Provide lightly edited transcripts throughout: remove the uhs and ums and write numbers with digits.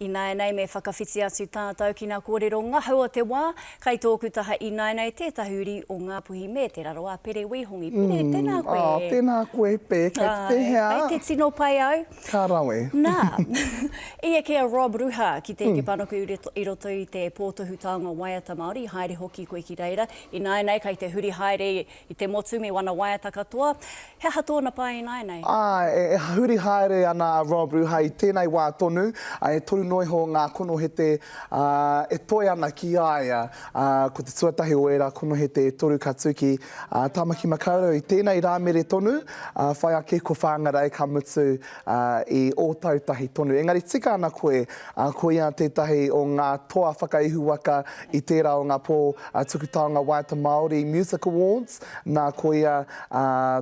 Inainei me whakawhiti atu tātou ki ngā kōrero ngahua te wā, kai tōku taha inainei tētahi uri o ngā puhi me te raroa Pere Wihongi. Pere, tēnā koe. Tēnā koe, Pē, kei te hea. Kei te tino pai au. Ka rawe. Nā, ia kia Rob Ruha ki te panoku i roto i te pōtohutanga waiata Māori, haere hoki koe ki reira. Inainei kai te huri haere i te motu me wana waiata katoa. He hatona pai inainei? E huri haere ana Rob Ruha i tēnei wā tonu, e toru noi ho ngā konohete e toi ana ki aia, ko te tuatahi o era konohete e toru katuki Tamaki Makaurau i tēnei rāmere tonu, whai ake ko whāngarei ka mutu i o tautahi tonu. Engari, tika ana koe, ko ia tētahi o ngā toa whakaihu waka i tērā o ngā pō tukutaonga Waiata Māori Music Awards, nā ko ia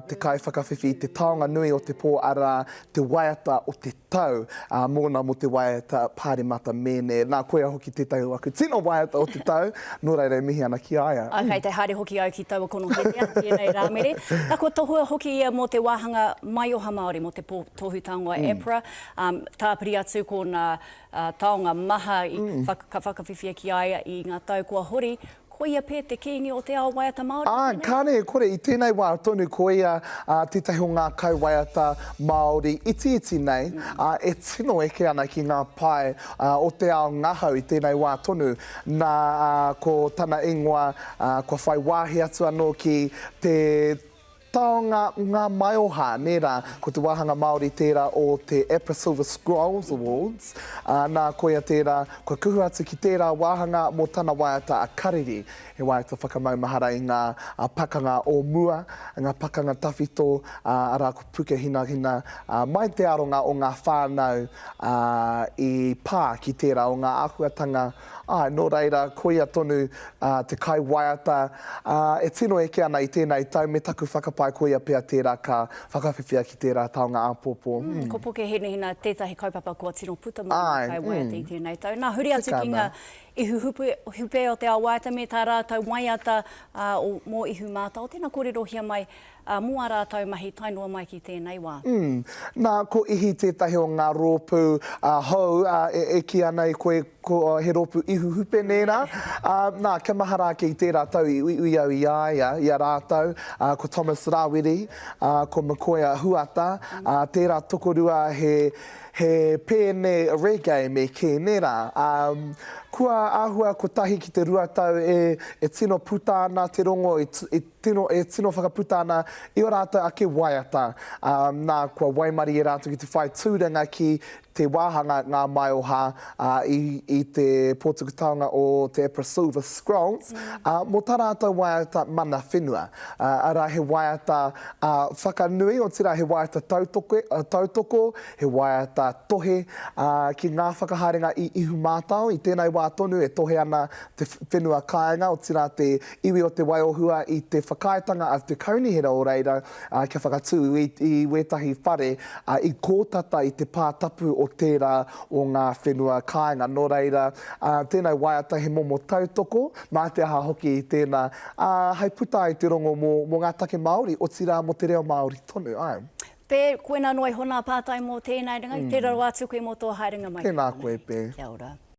te kai whakawhiwhi i te taonga nui o te pō ara te waiata o te tau, mōna mo te waiata Pāremata mene. Nā koea hoki tētahi waku tino waiata o te tau, nō reira mihi ana ki aia. Kei te haere hoki au ki taua konohetea, tēnei rāmere. Nā kua tohua hoki ia mō te wāhanga Maioha Māori, mō te tohutanga EPRA, tāpiri atu ko nā taonga maha i ka whakawhiwhia ki aia i ngā tau kua hori, ko ia pē te kīngi o te ao waiata Māori? Kāne, kore, i tēnei wā tonu ko ia tētahi o ngā kau waiata Māori iti nei, e tino eke ana ki ngā pai o te ao ngahau i tēnei wā tonu, nā ko tana ingoa, ko whai wāhi atu anō ki te taonga ngā maioha, nera, ko te wāhanga Māori tērā o te EPRA Silver Scrolls Awards, nā koia tērā, ko kuhu atu ki tērā wāhanga mō tana waiata a kariri, he waiata whakamaumahara i ngā pakanga o mua, ngā pakanga tawhito, ara ko puke hina, mai te aronga o ngā whānau i pā ki tērā o ngā āhuatanga. Nō reira, koia tonu te kai waiata, e tino eke ana i tēnei tau, me taku whakapai koia pia tērā ka whakawhiwhia ki tērā taonga āpōpō. Ko puke hina tētahi kaupapa kua tino puta mō kai waiata i tēnei tau. Nā, huri atu ki ngā ihu hupe o te ao waiata me tā rātau waiata mō ihu mātau. Tēnā kōrero hia mai mua rātau mahi tainua mai ki tēnei wā. Nā, ko ihi tētahi o ngā rōpū hou, e ki ana i koe he rōpū ihu hupe nēnā. Nā, kia mahara ki tērā tau i ui au i aia, i a rātau, ko Thomas Rawiri, ko Makoia Huata, tērā tokorua he pēne reggae me ke nera. Kua āhua ko tahi ki te ruatau e tino puta ana te rongo, e tino whakaputa ana i o rātou ake waiata. Nā kua waimari e rātou ki te whai tūranga ki te wāhanga ngā maioha i te pōtukutaonga o te EPRA Silver Scrolls. Mō tā rātou waiata mana whenua. Ara he waiata whakanui, o tira he waiata tautoko, he waiata tohe, ki ngā whakaharenga i ihu mātau, i tēnei wā tonu e tohe ana te whenua kāinga, o tira te iwi o te waiohua i te whakaetanga a te kaunihera o reira, kia whakatū i wetahi whare, i kōtata i te pātapu o tērā o ngā whenua kāinga. Nō reira, tēnei waiata he momo tautoko, mā te aha hoki i tēnā, hei puta i te rongo mō ngā take Māori, o tira mo te reo Māori tonu. Pē, koe nā noi hona pātai mō tēnei ringa, tērā wā tuku i mō tō haerenga mai. Tēnā koe, Pē. Kia ora.